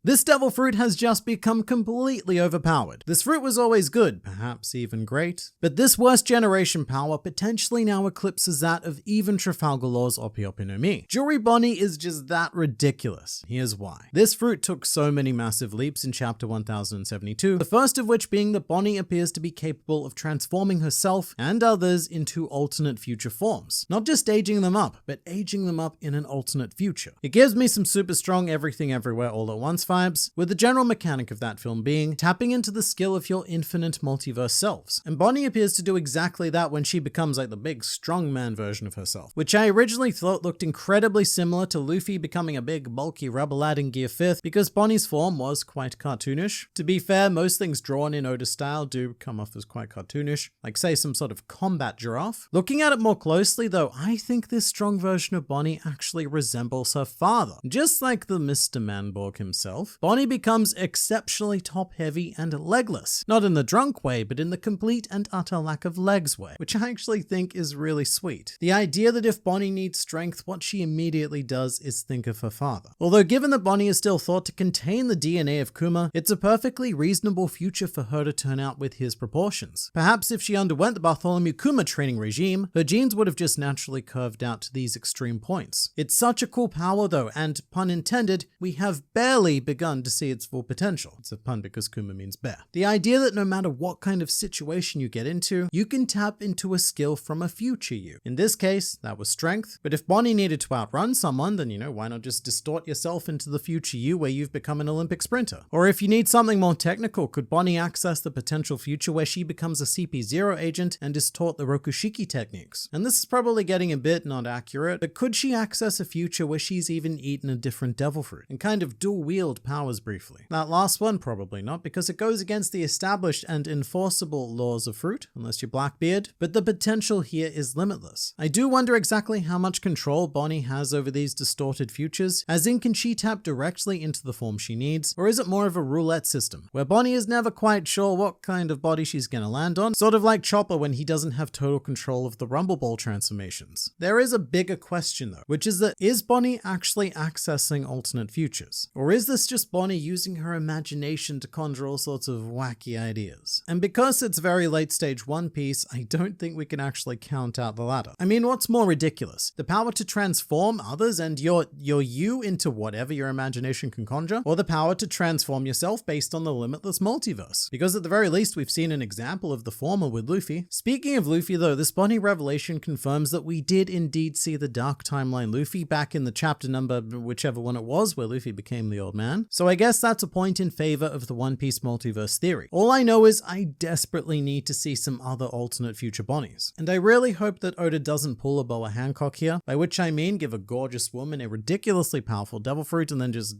This devil fruit has just become completely overpowered. This fruit was always good, perhaps even great, but this worst generation power potentially now eclipses that of even Trafalgar Law's Opi Opi no Mi. Jewelry Bonnie is just that ridiculous. Here's why. This fruit took so many massive leaps in chapter 1072, the first of which being that Bonnie appears to be capable of transforming herself and others into alternate future forms. Not just aging them up, but aging them up in an alternate future. It gives me some super strong everything everywhere all at once vibes, with the general mechanic of that film being tapping into the skill of your infinite multiverse selves. And Bonnie appears to do exactly that when she becomes like the big strongman version of herself, which I originally thought looked incredibly similar to Luffy becoming a big bulky rubber lad in Gear 5th because Bonnie's form was quite cartoonish. To be fair, most things drawn in Oda style do come off as quite cartoonish, like say some sort of combat giraffe. Looking at it more closely though, I think this strong version of Bonnie actually resembles her father. Just like the Mr. Manborg himself, Bonnie becomes exceptionally top-heavy and legless. Not in the drunk way, but in the complete and utter lack of legs way, which I actually think is really sweet. The idea that if Bonnie needs strength, what she immediately does is think of her father. Although given that Bonnie is still thought to contain the DNA of Kuma, it's a perfectly reasonable future for her to turn out with his proportions. Perhaps if she underwent the Bartholomew Kuma training regime, her genes would have just naturally curved out to these extreme points. It's such a cool power though, and pun intended, we have barely begun to see its full potential. It's a pun because Kuma means bear. The idea that no matter what kind of situation you get into, you can tap into a skill from a future you. In this case, that was strength, but if Bonnie needed to outrun someone, then why not just distort yourself into the future you where you've become an Olympic sprinter? Or if you need something more technical, could Bonnie access the potential future where she becomes a CP0 agent and is taught the Rokushiki techniques? And this is probably getting a bit not accurate, but could she access a future where she's even eaten a different devil fruit and kind of dual wield powers briefly? That last one, probably not, because it goes against the established and enforceable laws of fruit, unless you're Blackbeard, but the potential here is limitless. I do wonder exactly how much control Bonnie has over these distorted futures, as in can she tap directly into the form she needs, or is it more of a roulette system, where Bonnie is never quite sure what kind of body she's gonna land on, sort of like Chopper when he doesn't have total control of the Rumble Ball transformations. There is a bigger question though, which is that is Bonnie actually accessing alternate futures? Or is this just Bonnie using her imagination to conjure all sorts of wacky ideas? And because it's very late stage One Piece, I don't think we can actually count out the latter. I mean, what's more ridiculous? The power to transform others and your you into whatever your imagination can conjure, or the power to transform yourself based on the limitless multiverse? Because at the very least, we've seen an example of the former with Luffy. Speaking of Luffy though, this Bonnie revelation confirms that we did indeed see the Dark Timeline Luffy back in the chapter number, whichever one it was, where Luffy became the old man. So I guess that's a point in favor of the One Piece multiverse theory. All I know is I desperately need to see some other alternate future Bonnies. And I really hope that Oda doesn't pull a Boa Hancock here, by which I mean give a gorgeous woman a ridiculously powerful devil fruit and then just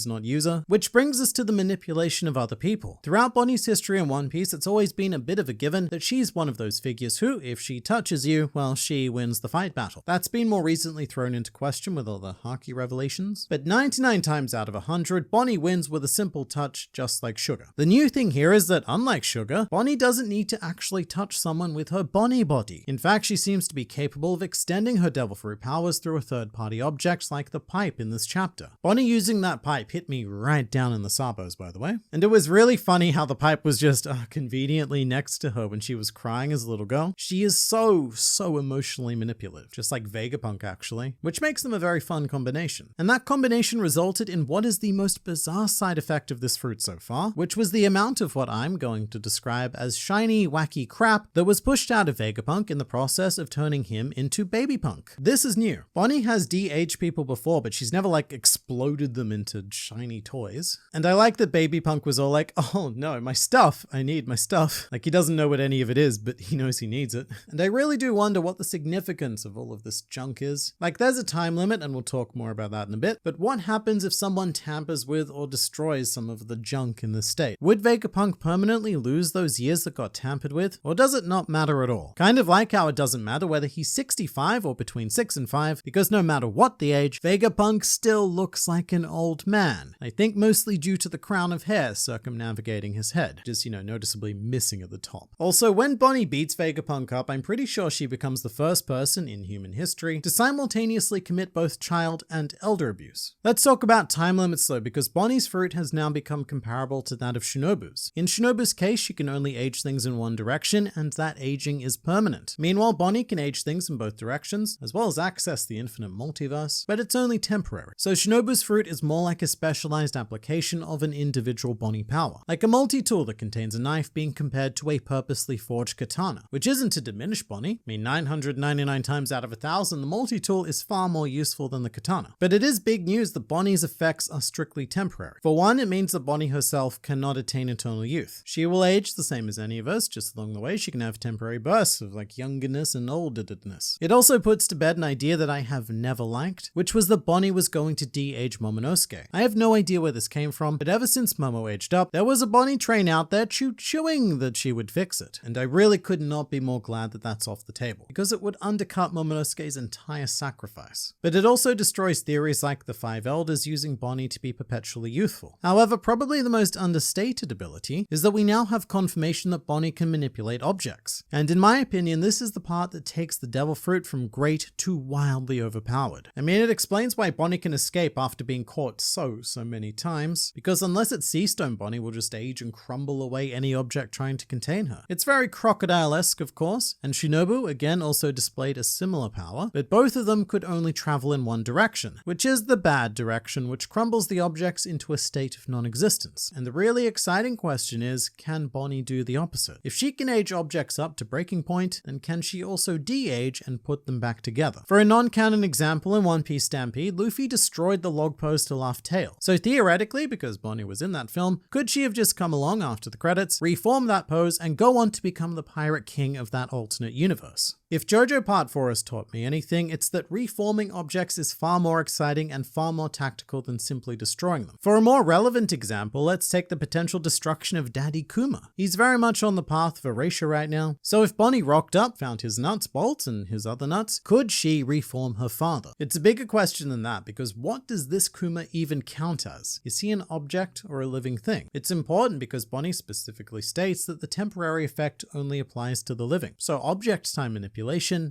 not use her. Which brings us to the manipulation of other people. Throughout Bonnie's history in One Piece, it's always been a bit of a given that she's one of those figures who, if she touches you, well, she wins the fight battle. That's been more recently thrown into question with all the Haki revelations, but 99 times out of 100, Bonnie wins with a simple touch, just like Sugar. The new thing here is that, unlike Sugar, Bonnie doesn't need to actually touch someone with her Bonnie body. In fact, she seems to be capable of extending her devil fruit powers through a third-party object like the pipe in this chapter. Bonnie using that pipe hit me right down in the sabos, by the way. And it was really funny how the pipe was just conveniently next to her when she was crying as a little girl. She is so emotionally manipulative, just like Vegapunk actually, which makes them a very fun combination. And that combination resulted in what is the most bizarre side effect of this fruit so far, which was the amount of what I'm going to describe as shiny, wacky crap that was pushed out of Vegapunk in the process of turning him into Baby Punk. This is new. Bonnie has de-aged people before, but she's never like exploded them into shiny toys. And I like that Baby Punk was all like, oh no, my stuff, I need my stuff. Like he doesn't know what any of it is, but he knows he needs it. And I really do wonder what the significance of all of this junk is. Like there's a time limit, and we'll talk more about that in a bit, but what happens if someone tampers with or destroys some of the junk in this state? Would Vegapunk permanently lose those years that got tampered with? Or does it not matter at all? Kind of like how it doesn't matter whether he's 65 or between 6 and 5, because no matter what the age, Vegapunk still looks like an old man. I think mostly due to the crown of hair circumnavigating his head, just, noticeably missing at the top. Also, when Bonnie beats Vegapunk up, I'm pretty sure she becomes the first person in human history to simultaneously commit both child and elder abuse. Let's talk about time limits though though, because Bonnie's fruit has now become comparable to that of Shinobu's. In Shinobu's case, she can only age things in one direction, and that aging is permanent. Meanwhile, Bonnie can age things in both directions, as well as access the infinite multiverse, but it's only temporary. So Shinobu's fruit is more like a specialized application of an individual Bonnie power, like a multi-tool that contains a knife being compared to a purposely forged katana, which isn't to diminish Bonnie. I mean, 999 times out of 1,000, the multi-tool is far more useful than the katana. But it is big news that Bonnie's effects are strictly temporary. For one, it means that Bonnie herself cannot attain eternal youth. She will age the same as any of us, just along the way she can have temporary bursts of like youngerness and olderness. It also puts to bed an idea that I have never liked, which was that Bonnie was going to de-age Momonosuke. I have no idea where this came from, but ever since Momo aged up, there was a Bonnie train out there chewing that she would fix it. And I really could not be more glad that that's off the table, because it would undercut Momonosuke's entire sacrifice. But it also destroys theories like the Five Elders using Bonnie to be perpetually youthful. However, probably the most understated ability is that we now have confirmation that Bonnie can manipulate objects. And in my opinion, this is the part that takes the devil fruit from great to wildly overpowered. I mean, it explains why Bonnie can escape after being caught so many times, because unless it's Sea Stone, Bonnie will just age and crumble away any object trying to contain her. It's very crocodile-esque, of course, and Shinobu again also displayed a similar power, but both of them could only travel in one direction, which is the bad direction, which crumbles the objects into a state of non-existence. And the really exciting question is, can Bonnie do the opposite? If she can age objects up to breaking point, then can she also de-age and put them back together? For a non-canon example, in One Piece Stampede, Luffy destroyed the log post to Laugh Tail. So theoretically, because Bonnie was in that film, could she have just come along after the credits, reform that pose, and go on to become the pirate king of that alternate universe? If JoJo Part 4 has taught me anything, it's that reforming objects is far more exciting and far more tactical than simply destroying them. For a more relevant example, let's take the potential destruction of Daddy Kuma. He's very much on the path of erasure right now. So if Bonnie rocked up, found his nuts bolts and his other nuts, could she reform her father? It's a bigger question than that, because what does this Kuma even count as? Is he an object or a living thing? It's important because Bonnie specifically states that the temporary effect only applies to the living. So object time manipulation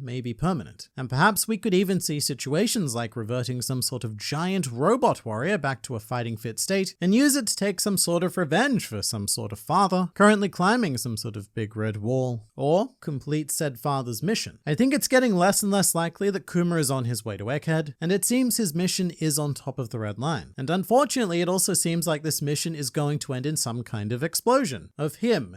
may be permanent. And perhaps we could even see situations like reverting some sort of giant robot warrior back to a fighting fit state and use it to take some sort of revenge for some sort of father currently climbing some sort of big red wall, or complete said father's mission. I think it's getting less and less likely that Kuma is on his way to Egghead, and it seems his mission is on top of the red line. And unfortunately, it also seems like this mission is going to end in some kind of explosion of him.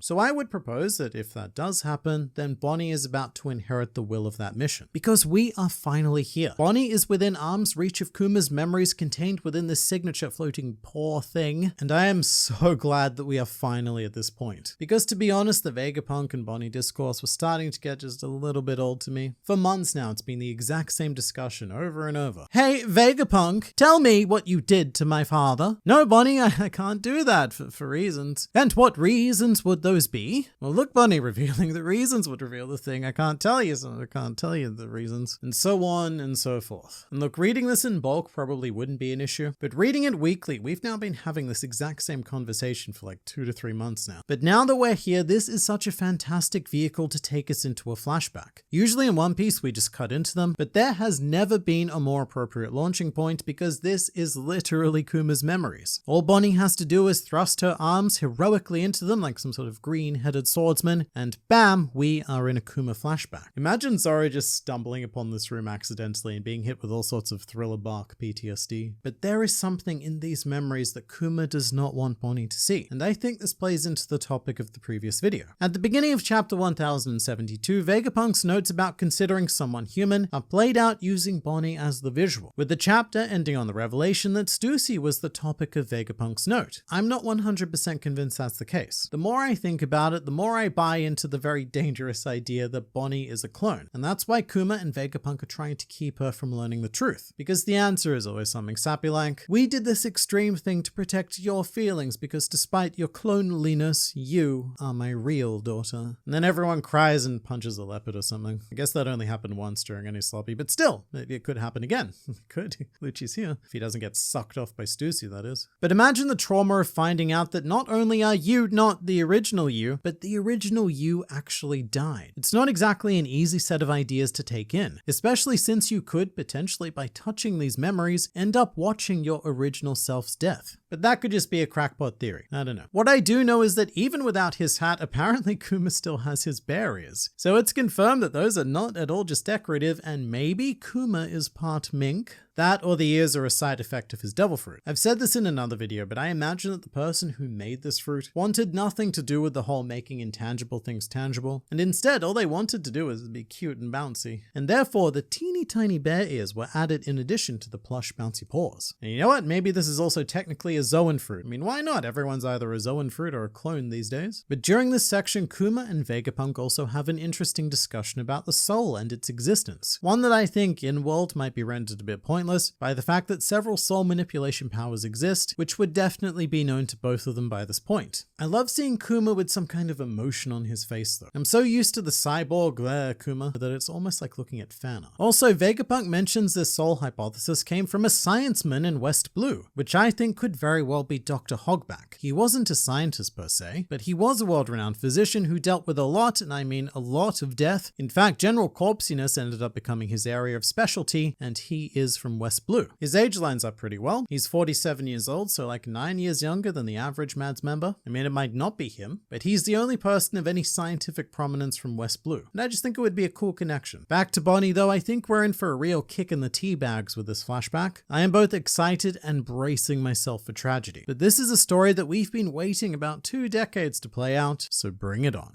So I would propose that if that does happen, then Bonnie is about to inherit the will of that mission. Because we are finally here. Bonnie is within arm's reach of Kuma's memories contained within this signature floating paw thing, and I am so glad that we are finally at this point. Because to be honest, the Vegapunk and Bonnie discourse was starting to get just a little bit old to me. For months now, it's been the exact same discussion over and over. Hey, Vegapunk, tell me what you did to my father. No, Bonnie, I can't do that for reasons. And what reasons would those be? Well, look, Bonnie, revealing the reasons would reveal the thing. I can't tell you, so I can't tell you the reasons. And so on and so forth. And look, reading this in bulk probably wouldn't be an issue, but reading it weekly, we've now been having this exact same conversation for like 2 to 3 months now. But now that we're here, this is such a fantastic vehicle to take us into a flashback. Usually in One Piece, we just cut into them, but there has never been a more appropriate launching point because this is literally Kuma's memories. All Bonnie has to do is thrust her arms heroically into them like some sort of green-headed swordsman, and bam, we are in a Kuma flashback. Imagine Zoro just stumbling upon this room accidentally and being hit with all sorts of thriller bark PTSD. But there is something in these memories that Kuma does not want Bonnie to see, and I think this plays into the topic of the previous video. At the beginning of chapter 1072, Vegapunk's notes about considering someone human are played out using Bonnie as the visual, with the chapter ending on the revelation that Stussy was the topic of Vegapunk's note. I'm not 100% convinced that's the case. The more I think about it, the more I buy into the very dangerous idea that Bonnie is a clone, and that's why Kuma and Vegapunk are trying to keep her from learning the truth. Because the answer is always something sappy like, we did this extreme thing to protect your feelings because despite your cloneliness, you are my real daughter. And then everyone cries and punches a leopard or something. I guess that only happened once during any sloppy, but still, maybe it could happen again. It could. Lucci's here. If he doesn't get sucked off by Stussy, that is. But imagine the trauma of finding out that not only are you not the original you, but the original you actually died. died. It's not exactly an easy set of ideas to take in, especially since you could potentially, by touching these memories, end up watching your original self's death. But that could just be a crackpot theory. I don't know. What I do know is that even without his hat, apparently Kuma still has his bear ears. So it's confirmed that those are not at all just decorative, and maybe Kuma is part mink. That or the ears are a side effect of his devil fruit. I've said this in another video, but I imagine that the person who made this fruit wanted nothing to do with the whole making intangible things tangible, and instead all they wanted to do was be cute and bouncy. And therefore the teeny tiny bear ears were added in addition to the plush bouncy paws. And you know what? Maybe this is also technically a Zoan fruit. I mean, why not? Everyone's either a Zoan fruit or a clone these days. But during this section, Kuma and Vegapunk also have an interesting discussion about the soul and its existence. One that I think in-world might be rendered a bit pointless by the fact that several soul manipulation powers exist, which would definitely be known to both of them by this point. I love seeing Kuma with some kind of emotion on his face though. I'm so used to the cyborg Kuma that it's almost like looking at fan art. Also, Vegapunk mentions this soul hypothesis came from a scienceman in West Blue, which I think could very well be Dr. Hogback. He wasn't a scientist per se, but he was a world-renowned physician who dealt with a lot, and I mean a lot, of death. In fact, general corpsiness ended up becoming his area of specialty, and he is from West Blue. His age lines up pretty well. He's 47 years old, so like 9 years younger than the average Mads member. I mean, it might not be him, but he's the only person of any scientific prominence from West Blue. And I just think it would be a cool connection. Back to Bonnie though, I think we're in for a real kick in the tea bags with this flashback. I am both excited and bracing myself for tragedy. But this is a story that we've been waiting about 2 decades to play out, so bring it on.